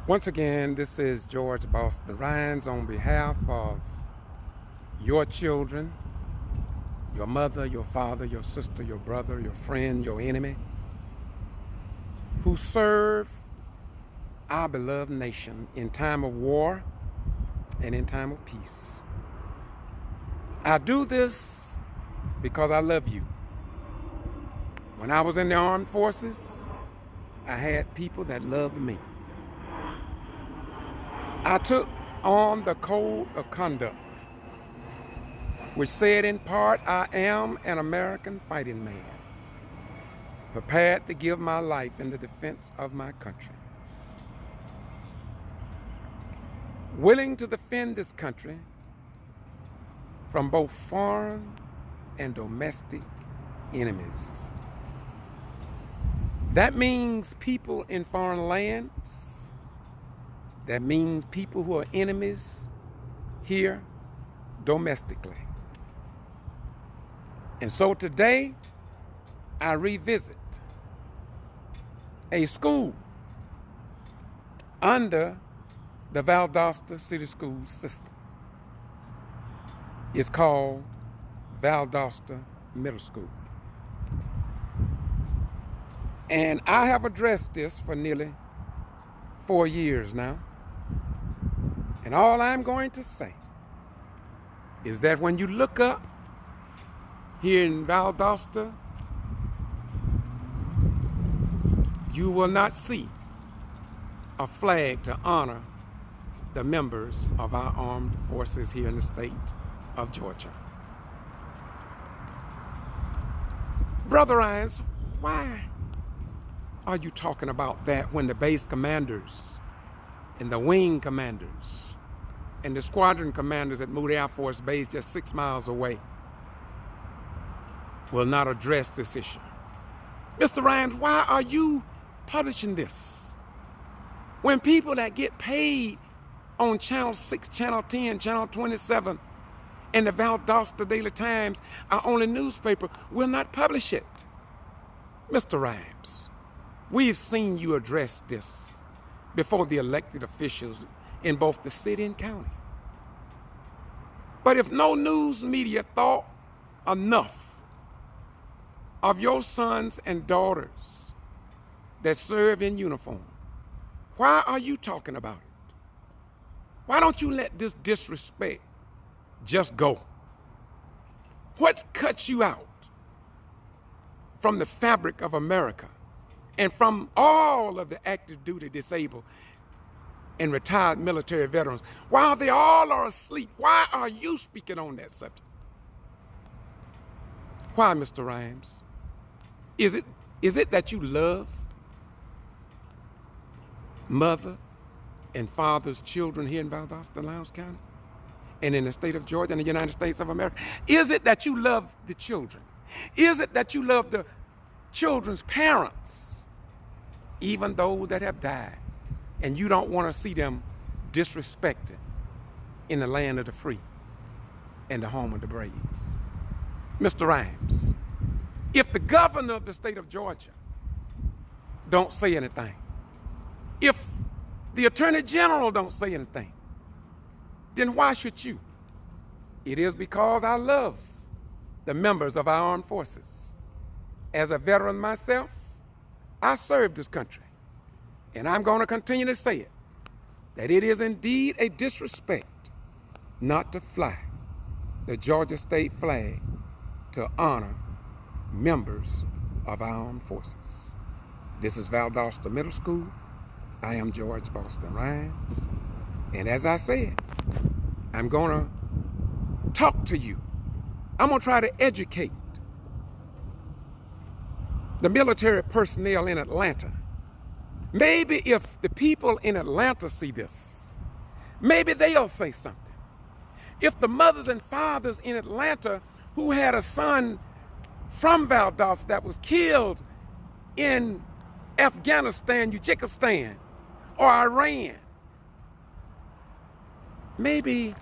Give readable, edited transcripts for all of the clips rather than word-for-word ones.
Once again, this is George Boston Rhines on behalf of your children, your mother, your father, your sister, your brother, your friend, your enemy, who serve our beloved nation in time of war and in time of peace. I do this because I love you. When I was in the armed forces, I had people that loved me. I took on the code of conduct, which said in part, I am an American fighting man, prepared to give my life in the defense of my country, willing to defend this country from both foreign and domestic enemies. That means people in foreign lands. That means people who are enemies here domestically. And so today, I revisit a school under the Valdosta City School system. It's called Valdosta Middle School. And I have addressed this for nearly 4 years now. And all I'm going to say is that when you look up here in Valdosta, you will not see a flag to honor the members of our armed forces here in the state of Georgia. Brother Rhines, why are you talking about that when the base commanders and the wing commanders and the squadron commanders at Moody Air Force Base just 6 miles away will not address this issue? Mr. Rhines, why are you publishing this when people that get paid on Channel 6, Channel 10, Channel 27, and the Valdosta Daily Times, our only newspaper, will not publish it? Mr. Rhines, we've seen you address this before the elected officials in both the city and county. But if no news media thought enough of your sons and daughters that serve in uniform, why are you talking about it? Why don't you let this disrespect just go? What cuts you out from the fabric of America and from all of the active duty disabled and retired military veterans? While they all are asleep, why are you speaking on that subject? Why, Mr. Rhines? Is it that you love mother and father's children here in Valdosta, Lowndes County, and in the state of Georgia and the United States of America? Is it that you love the children? Is it that you love the children's parents, even those that have died, and you don't want to see them disrespected in the land of the free and the home of the brave? Mr. Rhines, if the governor of the state of Georgia don't say anything, if the attorney general don't say anything, then why should you? It is because I love the members of our armed forces. As a veteran myself, I served this country, and I'm going to continue to say it, that it is indeed a disrespect not to fly the Georgia state flag to honor members of our armed forces. This is Valdosta Middle School. I am George Boston Rhines, and as I said, I'm going to talk to you. I'm going to try to educate the military personnel in Atlanta. Maybe if the people in Atlanta see this, maybe they'll say something. If the mothers and fathers in Atlanta who had a son from Valdosta that was killed in Afghanistan, Uzbekistan, or Iran, maybe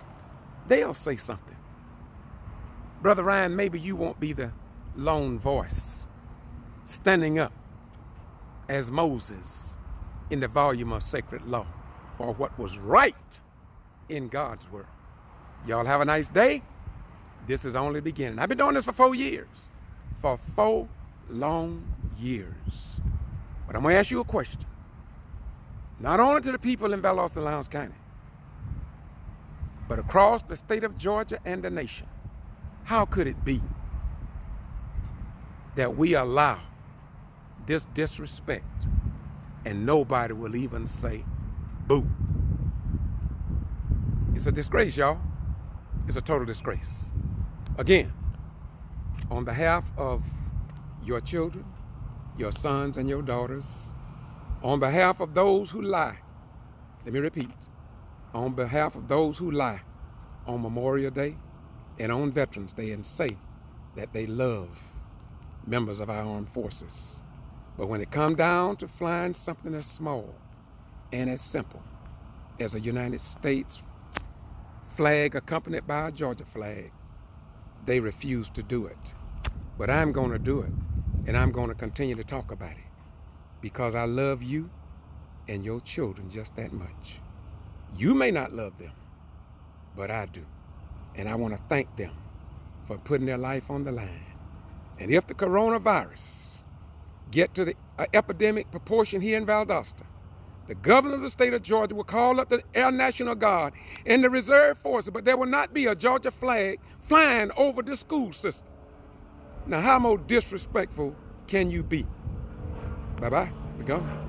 they'll say something. Brother Ryan, maybe you won't be the lone voice standing up as Moses in the volume of sacred law. for what was right in God's world. Y'all have a nice day. This is only beginning. I've been doing this for 4 years. For 4 long years. But I'm going to ask you a question. Not only to the people in Valdosta, Lowndes County, but across the state of Georgia and the nation. How could it be that we allow this disrespect and nobody will even say boo? It's a disgrace, y'all. It's a total disgrace. Again, on behalf of your children, your sons and your daughters, on behalf of those who lie, let me repeat, on behalf of those who lie on Memorial Day and on Veterans Day and say that they love members of our armed forces. But when it comes down to flying something as small and as simple as a United States flag accompanied by a Georgia flag, they refuse to do it. But I'm going to do it, and I'm going to continue to talk about it because I love you and your children just that much. You may not love them, but I do. And I want to thank them for putting their life on the line. And if the coronavirus get to the epidemic proportion here in Valdosta, the governor of the state of Georgia will call up the Air National Guard and the reserve forces, but there will not be a Georgia flag flying over the school system. Now, how more disrespectful can you be? Bye-bye. We're gone.